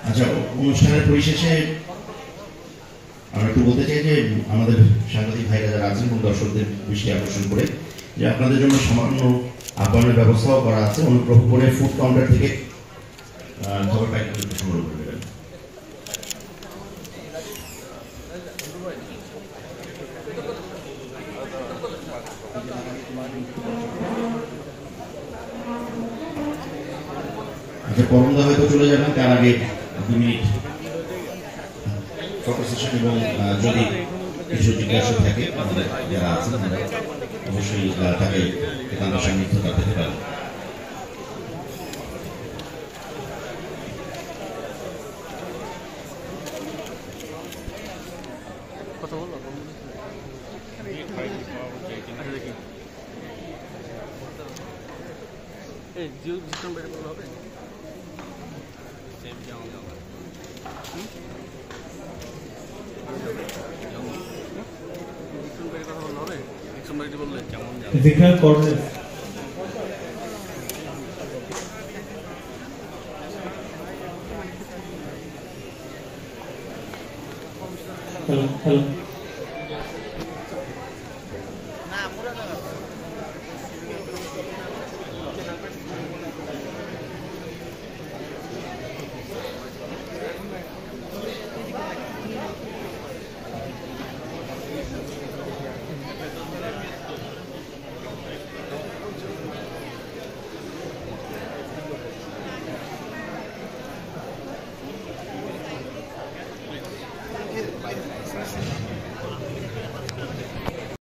আচ্ছা, অনুষ্ঠানের পরিশেষে আমরা একটু বলতে চাই যে আমাদের সাংবাদিক ভাইরা যারা আছেন এবং দর্শকদের দৃষ্টি আকর্ষণ করে যে আপনাদের জন্য সামান্য আপ্যায়নের ব্যবস্থাও করা আছে। অনুগ্রহ করে ফুড কাউন্টার থেকে খাবার প্যাকেট সংগ্রহ করে দেবেন। আচ্ছা, করমদা হয়তো চলে যাবেন, তার আগে 2 মিনিট ফটো সেশন এবং যদি কিছু জিজ্ঞাসা থাকে আমাদের যারা আছেন অবশ্যই তাকে একান্ত সান্নিধ্যতা পেতে পারেন। Hello.